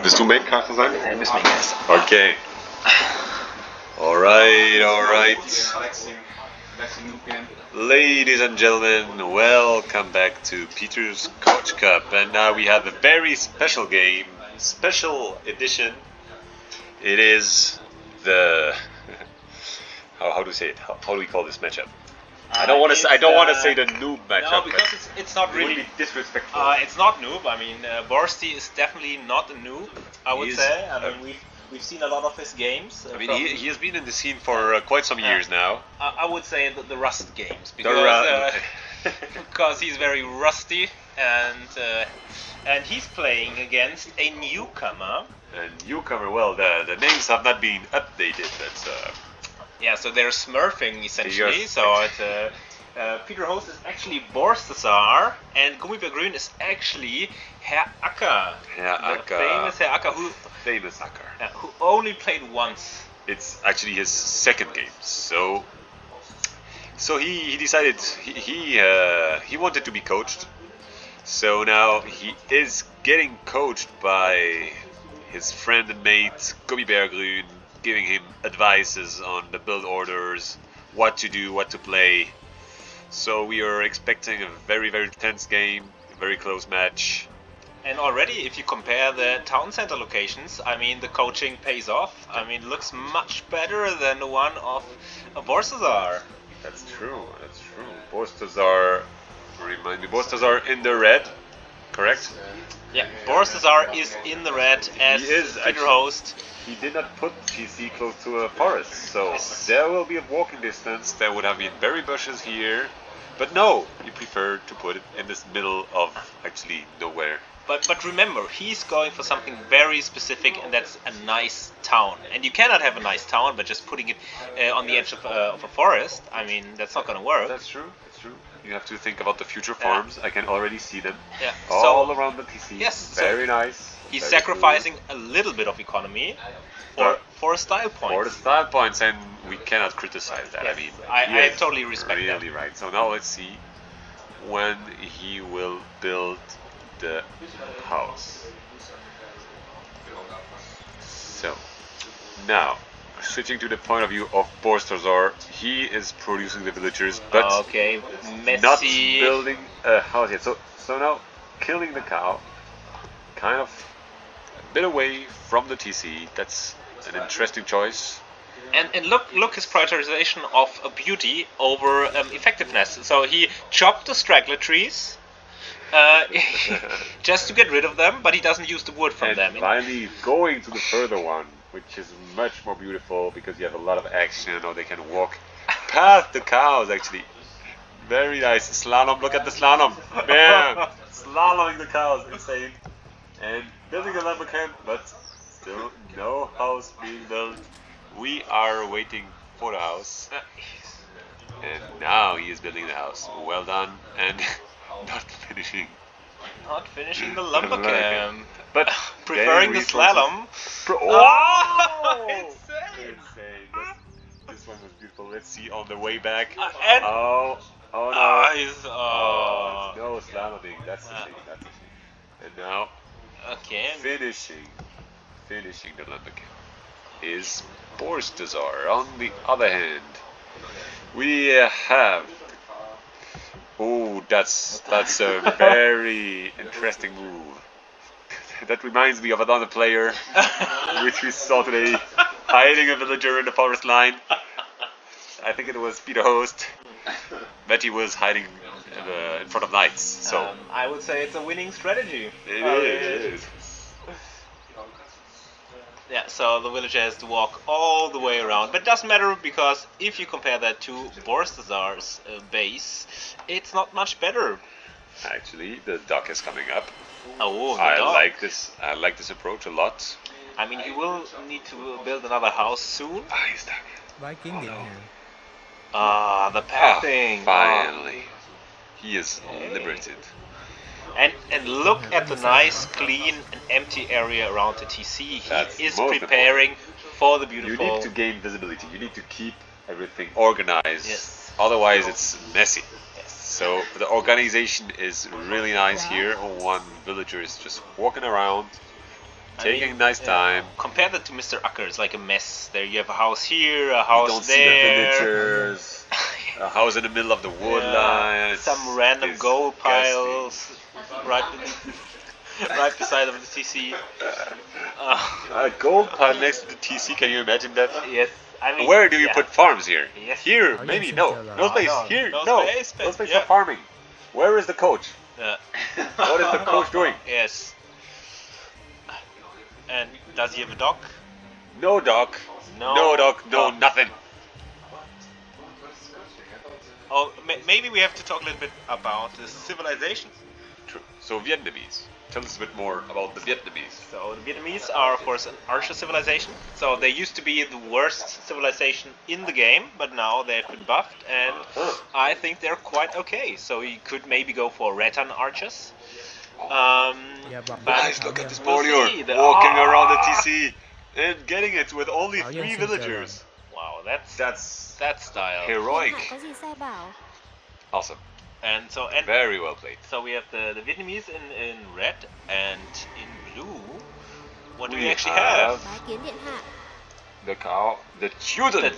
Willst du Maincaster sein? Du bist Maincaster. Okay. Alright. Ladies and gentlemen, welcome back to Peter's Coach Cup. And now we have a very special game, special edition. It is the... How do we say it? How do we call this matchup? I don't want to say the noob matchup. No, because it's not really. It would be disrespectful. It's not noob. I mean, Borsti is definitely not a noob. I would say. I mean, we've seen a lot of his games. I mean, he has been in the scene for quite some years now. I would say the Rust games because because he's very rusty and he's playing against a newcomer. A newcomer. Well, the names have not been updated. That's. Yeah, so they're smurfing essentially. So it's Peter Host is actually Borsti, and Gummibärgrün is actually Herr Acker. Famous Herr Acker, who only played once. It's actually his second game. So he decided he wanted to be coached. So now he is getting coached by his friend and mate Gummibärgrün, giving him advices on the build orders, what to do, what to play. So we are expecting a very, very tense game, a very close match. And already, if you compare the town center locations, I mean, the coaching pays off. I mean, it looks much better than the one of Borsti. That's true. Borsti, remind me, Borsti in the red, correct? Yeah, Borsti is in the red as Peter Host. He did not put PC close to a forest, so there will be a walking distance. There would have been berry bushes here, but no, he preferred to put it in this middle of actually nowhere. But remember, he's going for something very specific, and that's a nice town. And you cannot have a nice town by just putting it on the edge of a forest. I mean, that's not going to work. That's true. You have to think about the future farms. I can already see them all around the TC. Yes, very nice. He's sacrificing a little bit of economy for style points. For the style points, and we cannot criticize that. Yes, I mean, I totally respect that. Really right. So now let's see when he will build the house. So now, switching to the point of view of Borsti, he is producing the villagers, but not building a house yet. So now, killing the cow, kind of a bit away from the TC. That's an interesting choice. And look his prioritization of beauty over effectiveness. So he chopped the straggler trees just to get rid of them, but he doesn't use the wood from them. And finally going to the further one, which is much more beautiful because you have a lot of action, or they can walk past the cows actually. Very nice slalom. Look at the slalom, man! Slaloming the cows, insane. And building a lumber camp, but still no house being built. We are waiting for the house, and now he is building the house. Well done, and not finishing the lumber camp, but preferring the slalom. Insane! This one was beautiful. Let's see on the way back. No slaloming. That's the thing. And now, finishing the lumber camp is Borsti. On the other hand, we have. Oh, that's a very interesting move. That reminds me of another player, which we saw today, hiding a villager in the forest line. I think it was Peter Host, but he was hiding in front of knights. So I would say it's a winning strategy. It is. Yeah, so the villager has to walk all the way around, but it doesn't matter because if you compare that to Borsti's base, it's not much better. Actually, the dock is coming up. Oh, I like this approach a lot. I mean, he will need to build another house soon. He's stuck. Viking here. The pathing. Finally, he is liberated. And look at the nice, clean, and empty area around the TC. He is preparing for the beautiful. You need to gain visibility. You need to keep everything organized. Yes. Otherwise, it's messy. Yes. So the organization is really nice here. One villager is just walking around, taking nice time. Compare that to Mr. Acker, it's like a mess. There you have a house here, a You house don't there. see the villagers. A house in the middle of the wood line. Some random gold piles right beside of the TC. A gold pile next to the TC, can you imagine that? Yes. I mean, where do you put farms here? Yes. Here, maybe, no. No space. Here, no. No space for farming. Where is the coach? What is the coach doing? Yes. And does he have a dog? No dog. No dog, no nothing. Oh, maybe we have to talk a little bit about the civilization. True. So Vietnamese. Tell us a bit more about the Vietnamese. So the Vietnamese are, of course, an archer civilization. So they used to be the worst civilization in the game, but now they've been buffed, and I think they're quite okay. So you could maybe go for rattan archers. Guys, look at this warrior walking around the TC and getting it with only 3 villagers. Wow, that's style. Heroic. Awesome. And very well played. So we have the Vietnamese in red, and in blue, what do we actually have? The cow, the Teutons. The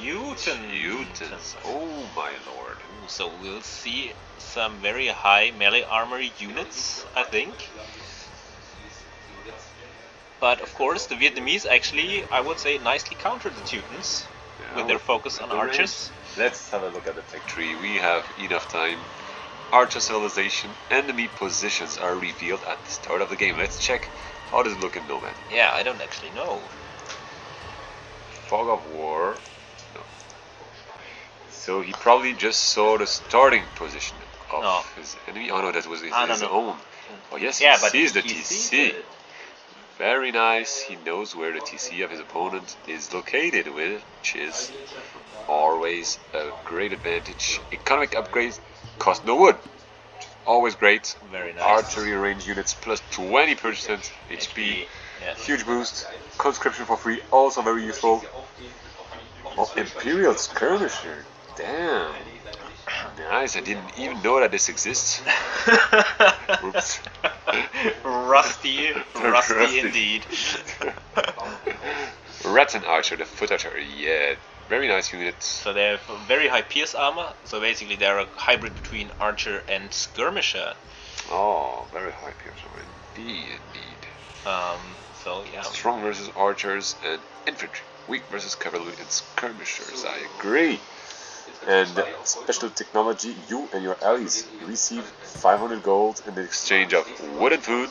Teutons. Oh my lord. So we'll see some very high melee armor units, I think. But of course, the Vietnamese actually, I would say, nicely countered the Teutons with their focus on archers. Let's have a look at the tech tree. We have enough time. Archer civilization, enemy positions are revealed at the start of the game. Let's check. How does it look in Nomad? Yeah, I don't actually know. Fog of War. No. So he probably just saw the starting position of his enemy. Oh no, that was his own. Oh yes, he sees the TC. Very nice. He knows where the TC of his opponent is located, which is always a great advantage. Economic upgrades cost no wood. Always great. Very nice. Archery range units plus 20% HP. Yes. Huge boost. Conscription for free, also very useful. Oh, Imperial Skirmisher. Damn. Nice, I didn't even know that this exists. Oops. Rusty indeed. Rattan Archer, the foot archer, yeah. Very nice unit. So they have very high pierce armor, so basically they're a hybrid between archer and skirmisher. Oh, very high pierce armor indeed. So yeah. Strong versus archers and infantry. Weak versus cavalry and skirmishers, I agree. And special technology, you and your allies receive 500 gold in the exchange of wood and food,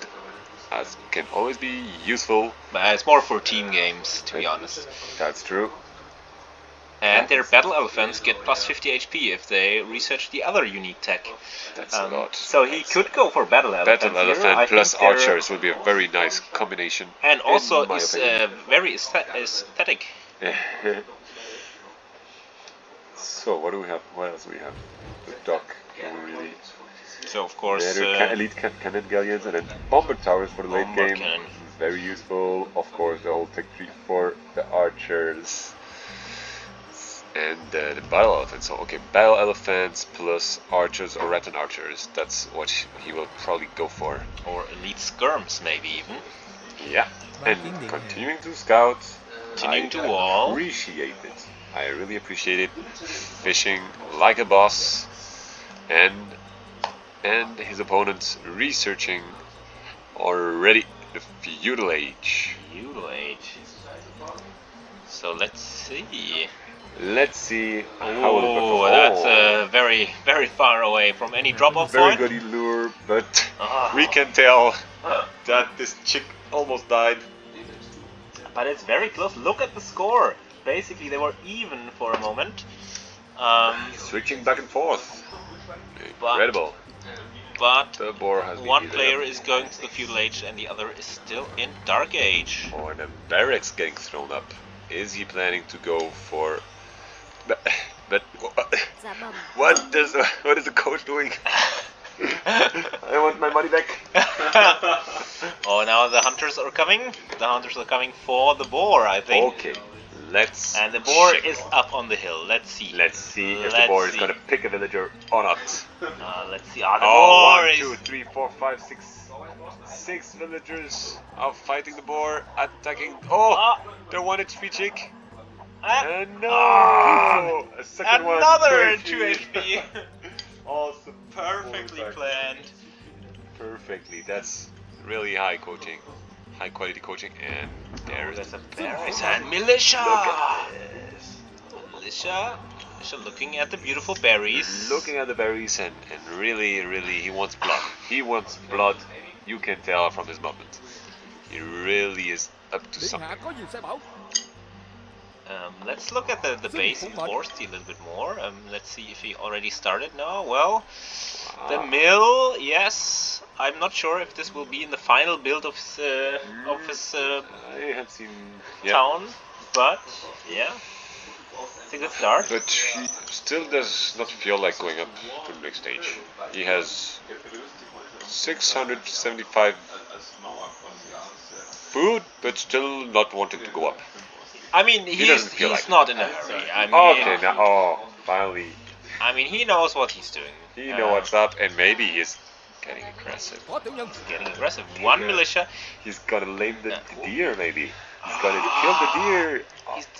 as can always be useful. But it's more for team games, to be honest. That's true. And their battle elephants get plus 50 HP if they research the other unique tech. That's a lot. So he could go for battle elephant. Battle elephant plus archers would be a very nice combination. And also is very aesthetic. So what do we have? What else do we have? The dock. Really. So of course elite cannon galleons and then bomber towers for the late game. Cannon. Very useful. Of course, the whole tech tree for the archers. And the battle elephants. So okay, battle elephants plus archers or rattan archers. That's what he will probably go for. Or elite skirms, maybe even. Yeah. And continuing to scout. Continuing to wall. Appreciate it. I really appreciate it. Fishing like a boss, and his opponents researching already the feudal age. Feudal age. So let's see. Let's see how it will that's very, very far away from any drop-off point. Very good lure, but we can tell that this chick almost died. But it's very close. Look at the score. Basically, they were even for a moment. Switching back and forth. Incredible. But the boar has one player is going to the feudal age and the other is still in dark age. Or the barracks getting thrown up. Is he planning to go for... But what is the coach doing? I want my money back. Oh, now the hunters are coming. The hunters are coming for the boar, I think. Okay, Let's And the boar check. is up on the hill. Let's see. Let's see if the boar is gonna pick a villager or not. Let's see. The Oh, boar 1, is... 2, 3, 4, 5, 6. 6 villagers are fighting the boar, attacking. Oh, they're 1 HP chick. And no! A second one. Another 2 2 HP. Awesome. Perfectly planned. Perfectly. That's really high coaching. High quality coaching. And there's a berries and militia. Look at this. Militia looking at the beautiful berries. Looking at the berries and really, he wants blood. He wants blood. You can tell from his movement. He really is up to something. Let's look at the base of Borsti a little bit more. Let's see if he already started now. Well, the mill, yes. I'm not sure if this will be in the final build of his I have seen town, but yeah, it's a good start. But he still does not feel like going up to the next stage. He has 675 food, but still not wanting to go up. I mean, he's not in a hurry. I mean, okay, now, finally. I mean, he knows what he's doing. He knows what's up, and maybe he's getting aggressive. One militia. He's gonna lame the deer, maybe. He's gonna kill the deer.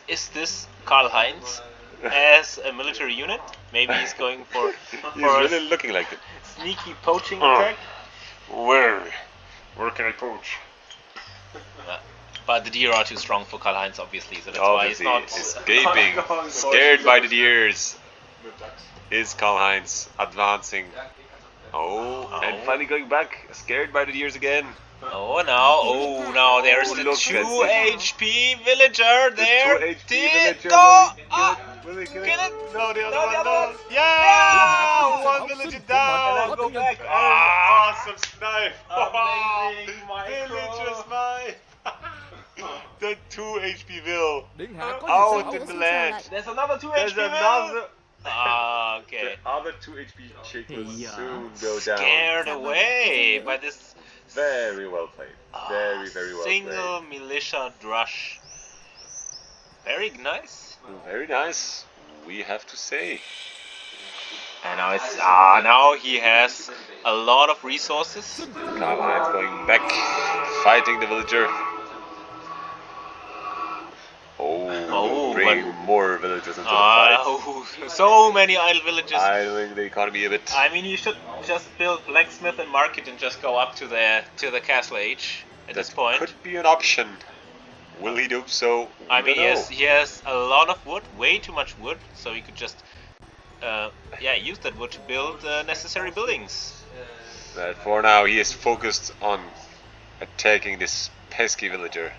Is this Karl-Heinz as a military unit? Maybe he's going for he's really looking like it. Sneaky poaching attack. Where can I poach? But the deer are too strong for Karl-Heinz, obviously, so that's why he's not escaping. Scared by the deers. Is Karl-Heinz advancing? And finally going back. Scared by the deers again. Oh, now there's the 2 HP villager there. The 2 HP villager. Will he kill it? No, the other one does. Yeah! 1 villager down. Go back. Awesome snipe. Amazing. Villager snipe. The 2 HP Vil out in the land. There's another 2 There's HP another. Okay. The other 2 HP chick will soon go down. Scared away by this. Very well played. Very well played. Single militia drush. Very nice. Very nice. We have to say. And now it's now he has a lot of resources. Karl-Heinz going back, fighting the villager. Bring more villagers into the fight. So many idle villages. Idling the economy a bit. I mean, you should just build blacksmith and market and just go up to the castle age at this point. Could be an option. Will he do so? I mean, he has a lot of wood, way too much wood, so he could just use that wood to build necessary buildings. But for now, he is focused on attacking this pesky villager.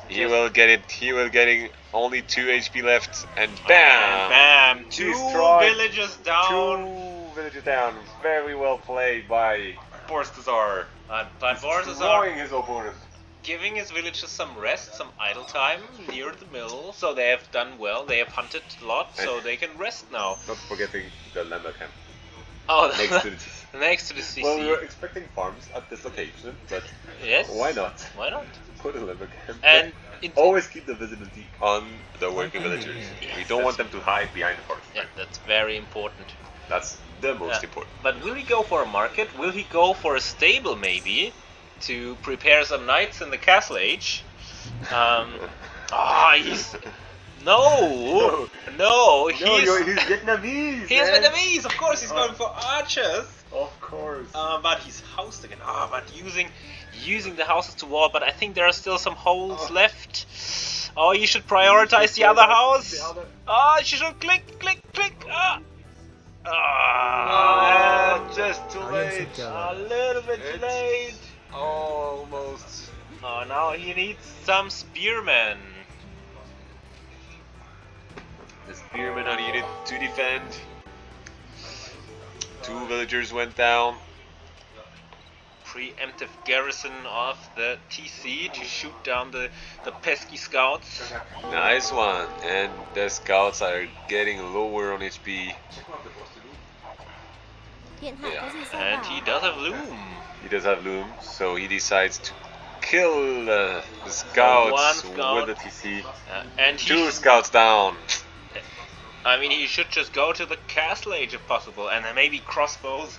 He will get it. He will getting only 2 HP left, and bam! And bam! 2 villagers down. 2 villagers down. Very well played by Borsti. But Borsti destroying his opponent, giving his villagers some rest, some idle time near the mill. So they have done well. They have hunted a lot, so they can rest now. Not forgetting the lumber camp. Next to the CC. Well, we were expecting farms at this location, but yes, why not? Why not? Put a lumber camp. And always keep the visibility on the working villagers. We don't want them to hide behind the forest. Yeah, that's very important. That's the most important. But will he go for a market? Will he go for a stable maybe to prepare some knights in the castle age? He's no, he's Vietnamese. He's Vietnamese, of course. He's going for archers. Of course. But he's housed again. But using the houses to wall. But I think there are still some holes left. You should prioritize the other house. You should click. Just too late. A little bit late. Almost. Now he needs some spearmen. The spearmen are needed to defend. 2 villagers went down. Preemptive garrison of the TC to shoot down the pesky scouts. Nice one. And the scouts are getting lower on HP. Yeah. And he does have loom. He does have loom, so he decides to kill the scouts scout. with the TC. And 2 scouts down. I mean, he should just go to the Castle Age if possible, and then maybe crossbows.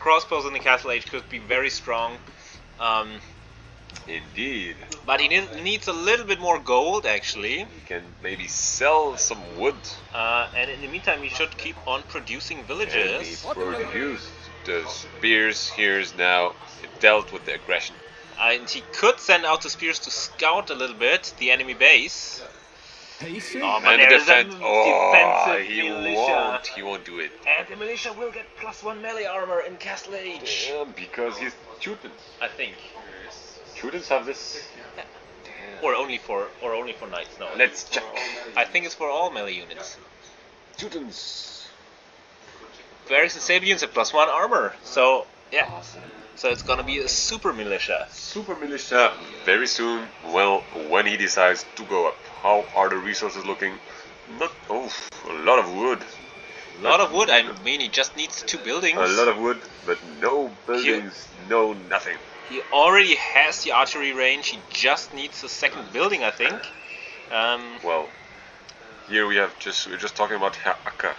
Crossbows in the Castle Age could be very strong. Indeed. But he needs a little bit more gold, actually. He can maybe sell some wood. And in the meantime, he should keep on producing villages. And he produced the spears. Here's now dealt with the aggression. And he could send out the spears to scout a little bit the enemy base. Oh, but and there is a defensive militia. He won't do it. And the militia will get +1 melee armor in Castle Age. Because he's Teutons. I think. Teutons have this. Yeah. Or only for knights. No. Let's check. I think it's for all melee units. Teutons. Barracks and Sabians have +1 armor. So yeah. So it's gonna be a super militia. Super militia very soon. Well, when he decides to go up. How are the resources looking? Not a lot of wood. A lot of wood. I mean, he just needs 2 buildings. A lot of wood, but no buildings, no nothing. He already has the archery range. He just needs a 2nd building, I think. Well, here we're just talking about Herr Acker.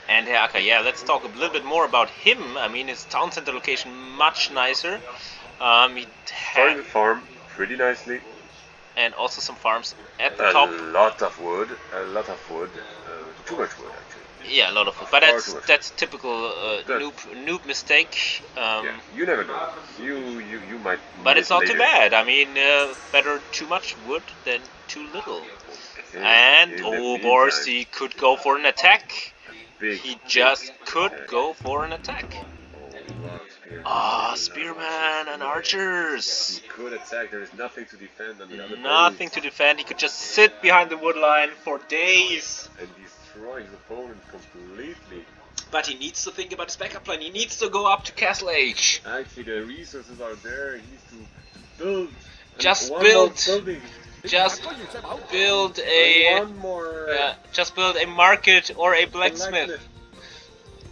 And Herr Acker, yeah, let's talk a little bit more about him. I mean, his town center location much nicer. He starting to farm pretty nicely. And also some farms at the top. A lot of wood. Too much wood, actually. Yeah, a lot of wood. But that's typical noob mistake. Yeah, you never know. You might. But it's not too bad. I mean, better too much wood than too little. And Borsti could go for an attack. He just could go for an attack. Spearmen and archers. He could attack. There is nothing to defend on the other. Nothing to defend. He could just sit behind the wood line for days and destroy his opponent completely. But he needs to think about his backup plan. He needs to go up to Castle Age. Actually, the resources are there. He needs to build. Just build a market or a blacksmith.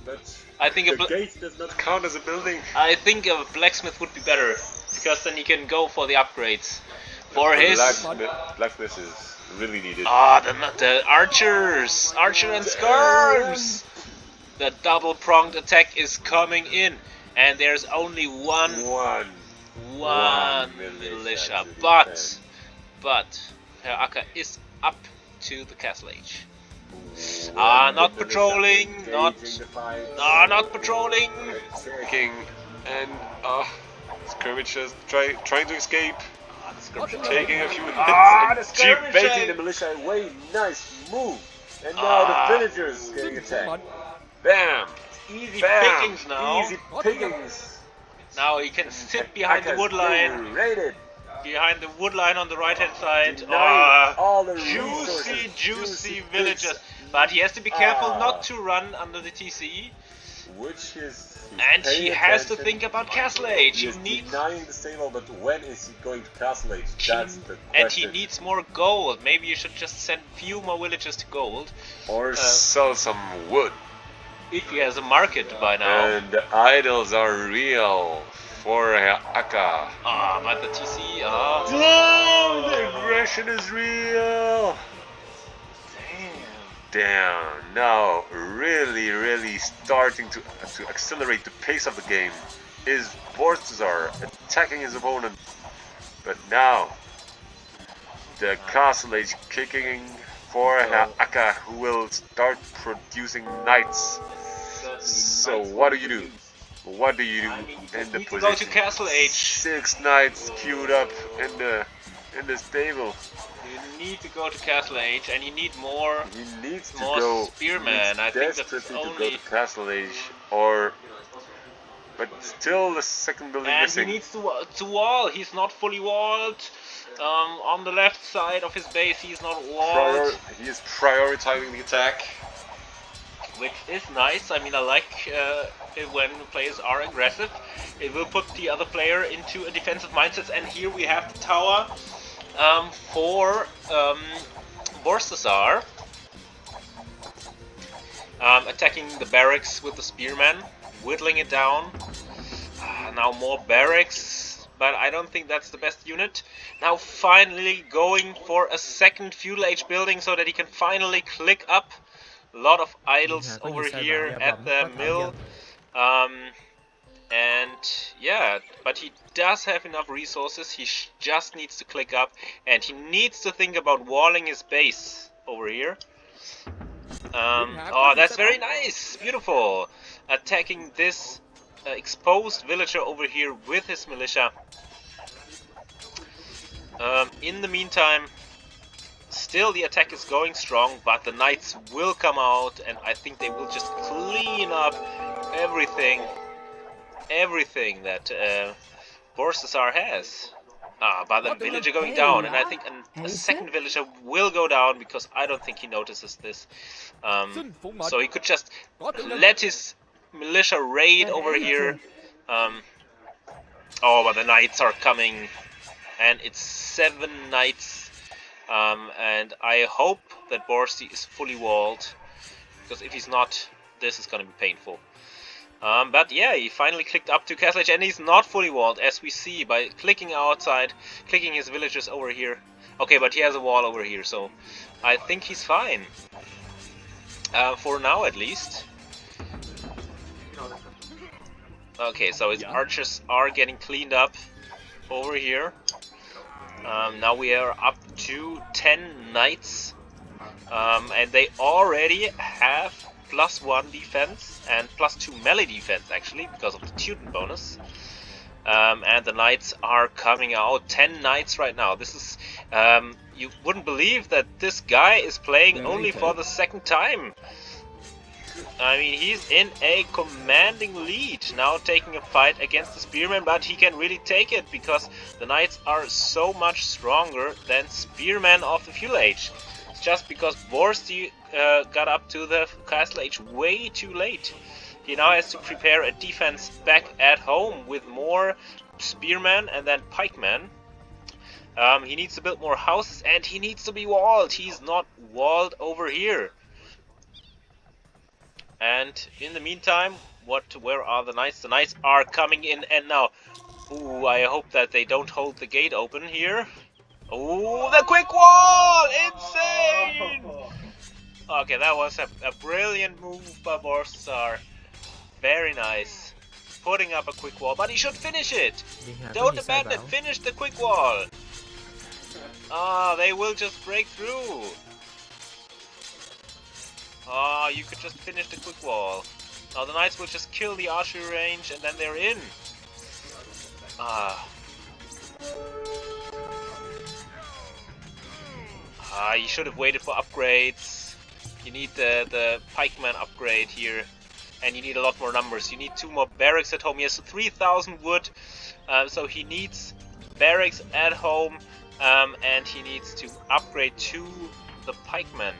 But I think the gate does not count as a building. I think a blacksmith would be better, because then he can go for the upgrades. For his blacksmith is really needed. The archers, archer and skirms. The double-pronged attack is coming in, and there's only one militia. But Herr Acker is up to the Castle Age. Not patrolling, not patrolling. King and skirmishers trying to escape. Taking a few hits and baiting the militia away. Nice move. And now the villagers getting attacked. Bam! Easy pickings now. Easy pickings. Now he can sit behind the wood line. Behind the wood line on the right hand side. All the juicy villagers. But he has to be careful not to run under the TC. And he has to think about Castle Age. He is denying the stable, but when is he going to Castle Age? That's the question. And he needs more gold. Maybe you should just send few more villagers to gold. Or sell some wood. If he has a market by now. And the idols are real for Herr Acker. But the TC, the aggression is real. Damn. Now, really starting to accelerate the pace of the game is Borsti attacking his opponent. But now, the Castle Age kicking for Herr Acker, who will start producing knights. So what do you do? What do you do in the position? Go to Castle Age. 6 knights queued up in the stable. You need to go to Castle Age, and you need more. He needs to more go. spearmen. I think that's desperately only. to go to Castle Age, but still the 2nd building and missing. He needs to wall. He's not fully walled. On the left side of his base, he's not walled. He is prioritizing the attack, which is nice. I mean, I like it when players are aggressive. It will put the other player into a defensive mindset. And here we have the tower for Borsti, attacking the barracks with the spearmen, whittling it down. Now more barracks but I don't think that's the best unit. Now finally going for a second Feudal Age building so that he can finally click up. A lot of idols over here at the mill. And yeah, but he does have enough resources. He just needs to click up, and he needs to think about walling his base over here. Oh, that's very nice. Beautiful. Attacking this exposed villager over here with his militia. In the meantime, still the attack is going strong, but the knights will come out, and I think they will just clean up everything that Borstar has. But the villager going down, and I think a second villager will go down because I don't think he notices this. So he could just let his militia raid over here. Oh, but the knights are coming, and it's 7 knights. And I hope that Borsti is fully walled, because if he's not, this is going to be painful. But yeah, he finally clicked up to Castle Age, and he's not fully walled, as we see by clicking outside, clicking his villagers over here. Okay, but he has a wall over here, so I think he's fine. For now, at least. Okay, so his archers are getting cleaned up over here. Now we are up to 10 knights, and they already have +1 defense and +2 melee defense, actually, because of the Teuton bonus. And the knights are coming out. 10 knights right now. This is, you wouldn't believe that this guy is playing only for the 2nd time. I mean, he's in a commanding lead, now taking a fight against the Spearmen, but he can really take it because the knights are so much stronger than Spearmen of the Feudal Age. It's just because Borsti got up to the Castle Age way too late. He now has to prepare a defense back at home with more Spearmen and then Pikemen. He needs to build more houses, and he needs to be walled. He's not walled over here. And in the meantime, where are the knights? The knights are coming in, and now, ooh, I hope that they don't hold the gate open here. Ooh, the quick wall! Insane! Okay, that was a brilliant move by Borstar. Very nice. Putting up a quick wall, but he should finish it. Don't abandon it. Finish the quick wall. They will just break through. You could just finish the quick wall. Now the knights will just kill the archery range, and then they're in. You should have waited for upgrades. You need the pikeman upgrade here, and you need a lot more numbers. You need 2 more barracks at home. He has 3,000 wood, so he needs barracks at home, and he needs to upgrade to the pikemen.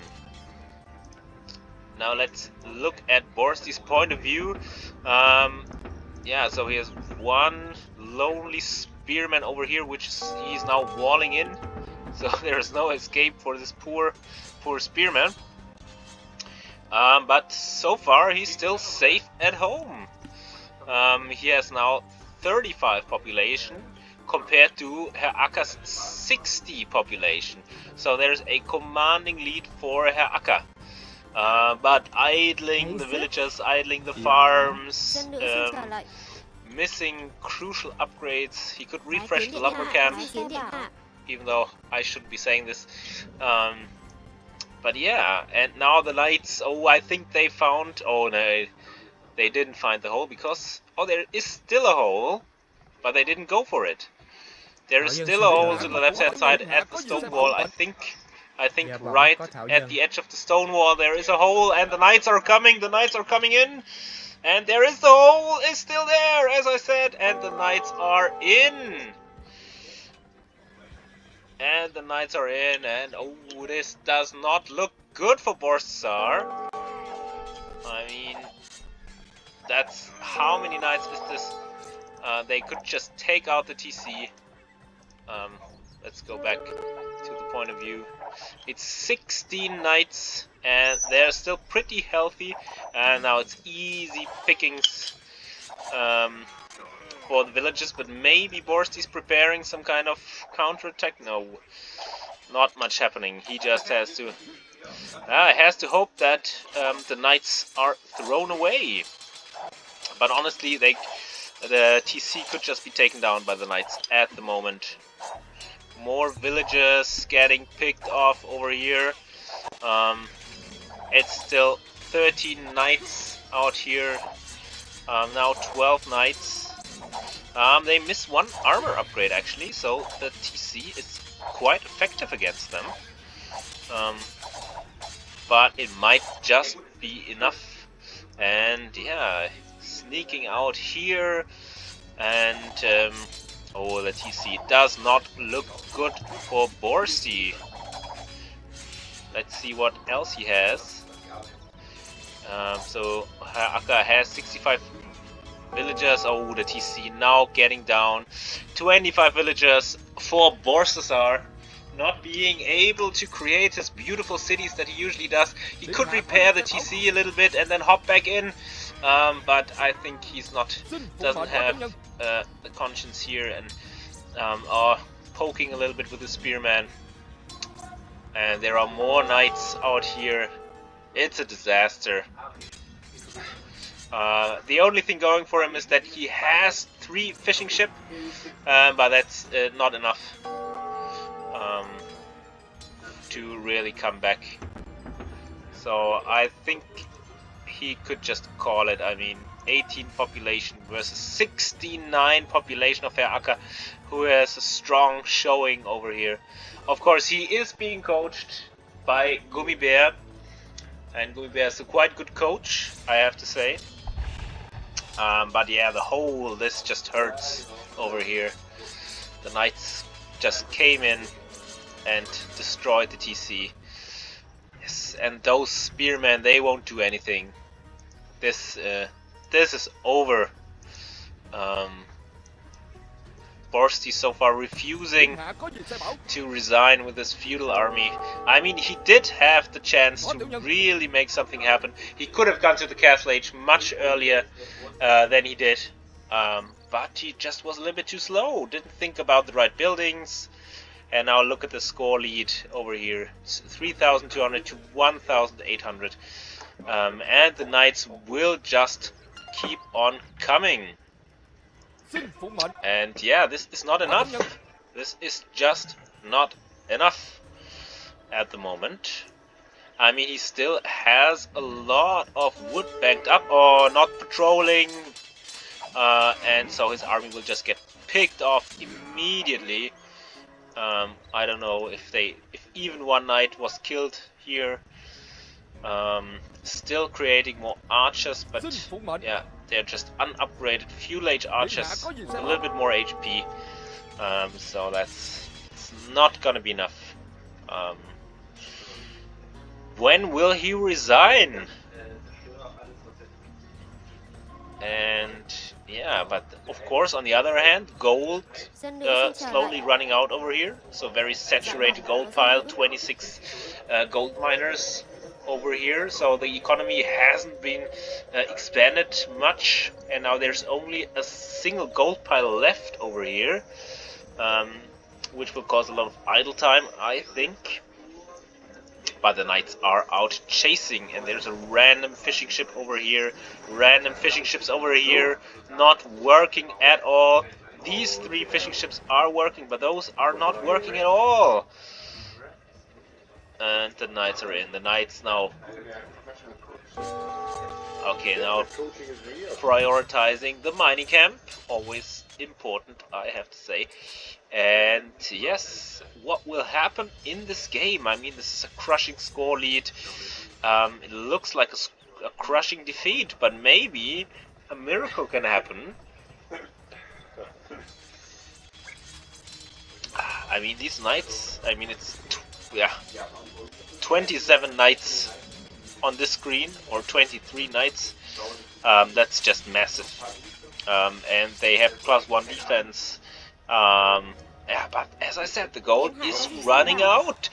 Now let's look at Borsti's point of view. Yeah, so he has 1 lonely spearman over here, which he's now walling in. So there is no escape for this poor spearman. But so far he's still safe at home. He has now 35 population compared to Herr Acker's 60 population. So there's a commanding lead for Herr Acker. But idling the villagers, idling the farms, missing crucial upgrades. He could refresh the lumber camp, even though I shouldn't be saying this. But yeah, and now the knights, I think they found, no, they didn't find the hole because, there is still a hole, but they didn't go for it. There is still a hole to the left hand side at the stone wall, I think right at the edge of the stone wall there is a hole, and the knights are coming in, and the hole is still there, as I said, and the knights are in. And this does not look good for Borstar. I mean, that's, how many knights is this? They could just take out the TC. Let's go back to the point of view. It's 16 knights, and they're still pretty healthy, and now it's easy pickings for the villagers, but maybe Borsti's preparing some kind of counter-attack. No, not much happening. He just has to hope that the knights are thrown away. But honestly, the TC could just be taken down by the knights at the moment. More villagers getting picked off over here. It's still 13 knights out here. Now 12 knights. They missed one armor upgrade actually, so the TC is quite effective against them. But it might just be enough. And yeah, sneaking out here. And oh, the TC does not look good for Borsti. Let's see what else he has. So Herr Acker has 65 villagers. Oh, the TC now getting down. 25 villagers for Borstasar. Not being able to create his beautiful cities that he usually does. He could repair the TC a little bit and then hop back in. But I think he's doesn't have the conscience here, and are poking a little bit with the spearman. And there are more knights out here. It's a disaster. The only thing going for him is that he has 3 fishing ships, but that's not enough to really come back. So I think he could just call it. I mean, 18 population versus 69 population of Herr Acker, who has a strong showing over here. Of course, he is being coached by Gummibär, and Gummibär is a quite good coach, I have to say. But yeah, this just hurts over here. The knights just came in and destroyed the TC. Yes, and those spearmen, they won't do anything. This is over. Borsti so far refusing to resign with his feudal army. I mean, he did have the chance to really make something happen. He could have gone to the Castle Age much earlier than he did. But he just was a little bit too slow. Didn't think about the right buildings. And now look at the score lead over here. It's 3,200 to 1,800. And the knights will just keep on coming. And yeah, this is not enough. This is just not enough at the moment. I mean, he still has a lot of wood banked up or not patrolling. And so his army will just get picked off immediately. I don't know if even one knight was killed here. Still creating more archers, but yeah, they're just unupgraded feudal age archers with a little bit more HP. So it's not gonna be enough. When will he resign? And yeah, but of course, on the other hand, gold slowly running out over here. So very saturated gold pile, 26 gold miners over here. So the economy hasn't been expanded much, and now there's only a single gold pile left over here, which will cause a lot of idle time, I think. But the knights are out chasing, and there's a random fishing ship over here, random fishing ships over here, not working at all. These 3 fishing ships are working, but those are not working at all. And the knights are in. The knights now. Okay, now prioritizing the mining camp. Always important, I have to say. And yes, what will happen in this game? I mean, this is a crushing score lead. It looks like a crushing defeat, but maybe a miracle can happen. I mean, these knights, I mean, it's 27 knights on this screen, or 23 knights. That's just massive. And they have +1 defense. Yeah, but as I said, the gold is running out,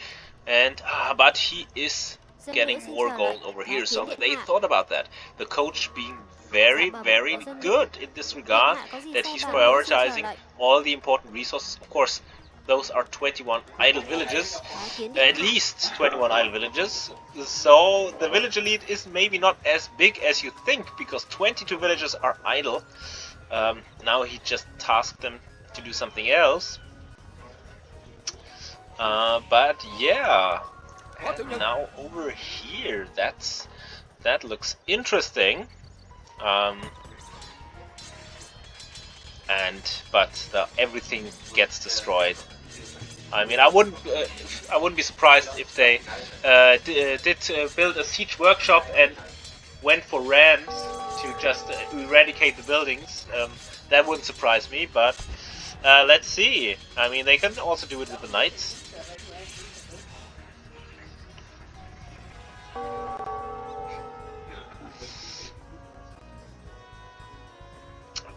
and but he is getting more gold over here. So they thought about that. The coach being very, very good in this regard, that he's prioritizing all the important resources. Of course, those are 21 idle villages, at least 21 idle villages. So the village elite is maybe not as big as you think, because 22 villages are idle. Now he just tasked them to do something else. But yeah, and now over here, that looks interesting. But everything gets destroyed. I mean, I wouldn't be surprised if they did build a siege workshop and went for rams to just eradicate the buildings. That wouldn't surprise me, but let's see. I mean, they can also do it with the knights.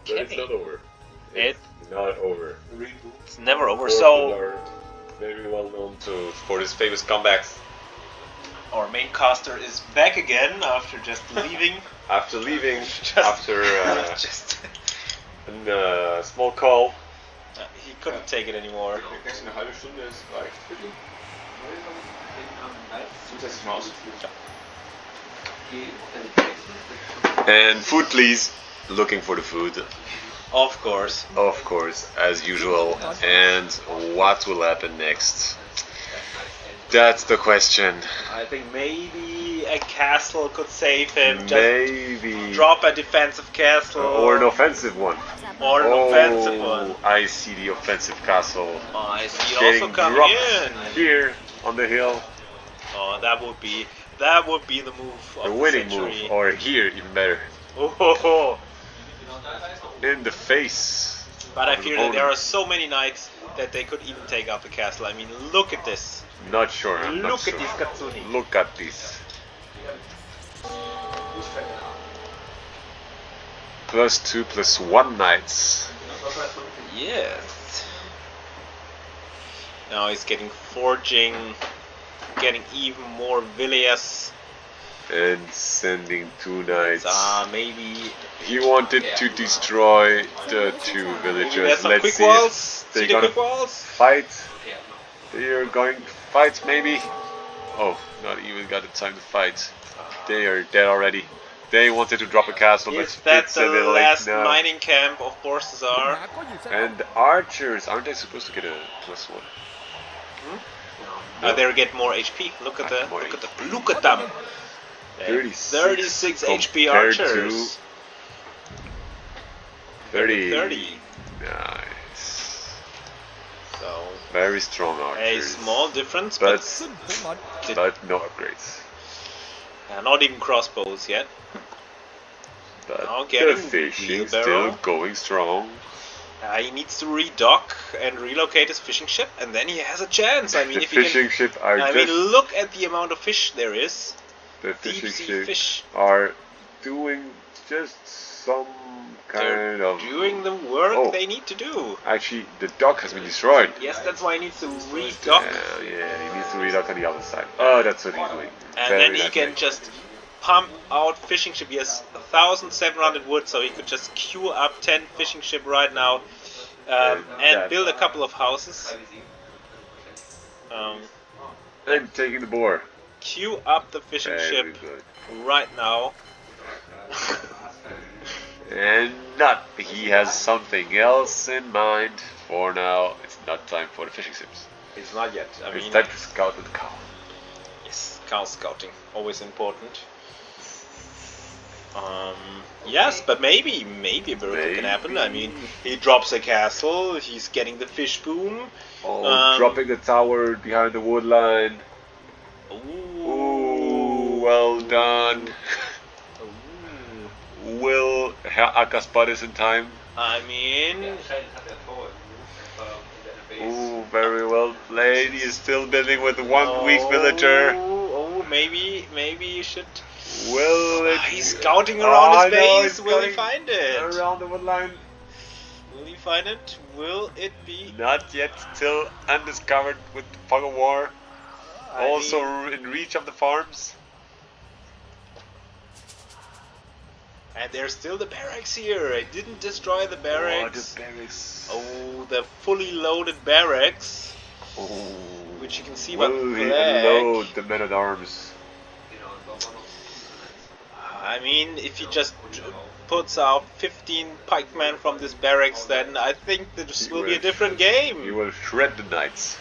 But it's not over. It's not over. It's never over. Borsti So are very well known for his famous comebacks. our main caster is back again after just leaving. After leaving, after a small call. He couldn't take it anymore. And food, please. Looking for the food. Of course. Of course, as usual. And what will happen next? That's the question. I think maybe a castle could save him. Maybe. Just drop a defensive castle. Or an offensive one. Or an offensive one. I see the offensive castle. I see it Getting also coming dropped in. here on the hill. Oh, that would be the move of The winning century. move. Or here, even better. Oh. In the face. But I of the fear that there opponent. are so many knights that they could even take out the castle. I mean, look at this. Not sure. I'm not Look sure. at this Katsuni. Look at this. +2/+1 knights. Yes. Now he's getting forging, getting even more villas. And sending 2 knights. Maybe He wanted to destroy the 2 there's villagers. some Let's quick see walls. if they're See the gonna quick walls? fight. They are going to fight, maybe. Oh, not even got the time to fight. They are dead already. They wanted to drop a castle, Is but that it's the a little last late now. mining camp of Borsti? And the archers, aren't they supposed to get a +1? No. They get more HP. Look at More look at them. 36 HP compared to archers. 30. Nice. So Very strong a archers. small difference, but no upgrades. not even crossbows yet. But Now the getting fishing wheelbarrow. still going strong. He needs to redock and relocate his fishing ship, and then he has a chance. I mean, The if he can, fishing ship are I just mean, look at the amount of fish there is. the fishing Deep-sea ship fish. are doing just some kind They're of doing the work Oh. they need to do. Actually, the dock has been destroyed. Yes, that's why he needs to redock, Yeah, he needs to redock on the other side. Oh, that's what he's doing. and Very then he nice can way. just pump out fishing ship. He has 1,700 wood, so he could just queue up 10 fishing ship right now, and that- build a couple of houses. And taking the boar. Queue up the fishing Very ship good. right now. And not. He has something else in mind. For now, it's not time for the fishing ships. It's not yet. I It's mean, time to scout the cow. yes, cow scouting, always important. Yes, but maybe a miracle can happen. I mean, he drops a castle, he's getting the fish boom. Oh, dropping the tower behind the wood line. Ooh, well done. Will Herr Acker spot us in time? I mean, Ooh, very well played. He is still building with one weak villager. Oh, maybe you should. Will it? He's scouting around his no, base. he's Will he scouting find it? Around the wood line. Will he find it? Will it be? Not yet. Still undiscovered with the fog of war. I Also mean, in reach of the farms. And there's still the barracks here. I didn't destroy the barracks. Oh, the barracks. Oh, the fully loaded barracks. Oh. Which you can see by the Will he flag. unload the men-at-arms? I mean, if he just puts out 15 pikemen from this barracks, then I think this will be a different game. He will shred the knights.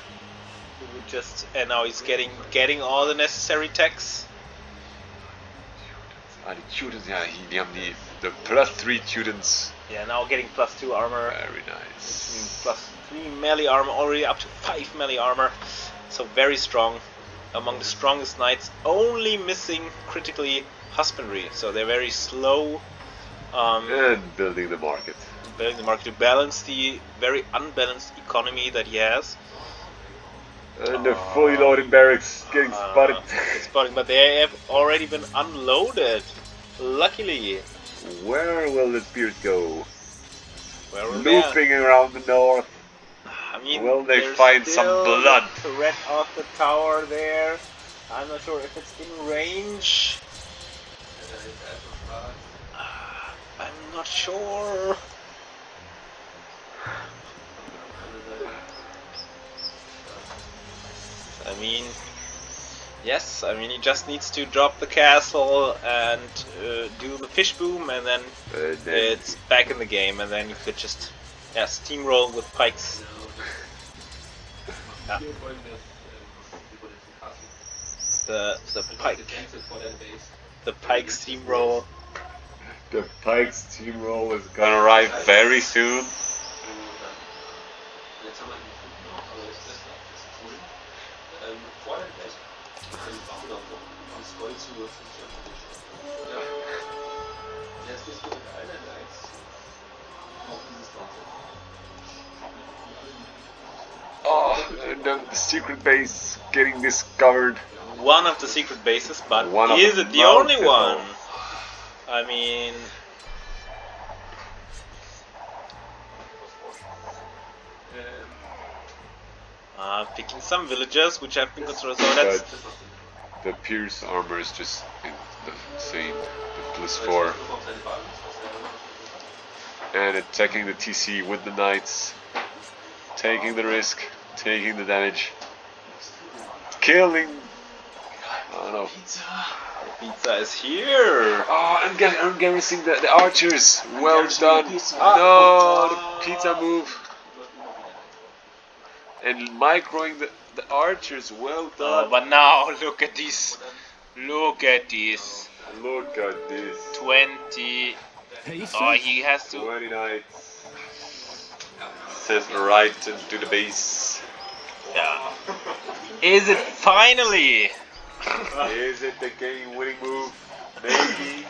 And now he's getting all the necessary techs. Die Tudens, ja, die haben the +3 Tudens. Yeah, now getting +2 armor. Very nice. +3 melee armor, already up to 5 melee armor. So very strong. Among the strongest knights, only missing critically husbandry. So they're very slow. And building the market. Building the market to balance the very unbalanced economy that he has. And the fully loaded barracks getting spotted. Spotted, but they have already been unloaded. Luckily. Where will the spears go? Looping around the north. I mean, will they find some blood? Turret of the tower there. I'm not sure if it's in range. I'm not sure. I mean, yes, I mean he just needs to drop the castle and do the fish boom, and then it's back in the game, and then you could just steamroll with pikes. Yeah. The pike steamroll. The pike steamroll is gonna arrive very soon. Oh, the secret base getting discovered. One of the secret bases, but is it the only one? I mean, picking some villagers which have been constructed. So that's the Pierce armor is just the same, the +4. And attacking the TC with the knights, taking the risk, taking the damage, killing. Oh no. Pizza is here. Oh, I'm garrisoning the archers. Well done. No, the pizza move. And microing the archers. Well done. But now look at this. Look at this. Look at this. 20. Oh, he has to. 20 knights. Says right into the base. Yeah. Is it finally? Is it the game-winning move? Maybe.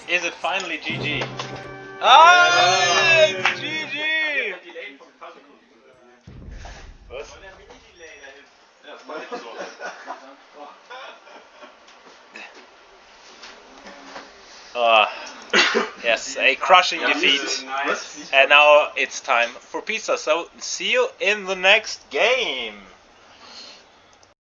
Is it finally GG? Ah, it's GG! Yes, a crushing defeat. And now it's time for pizza. So see you in the next game.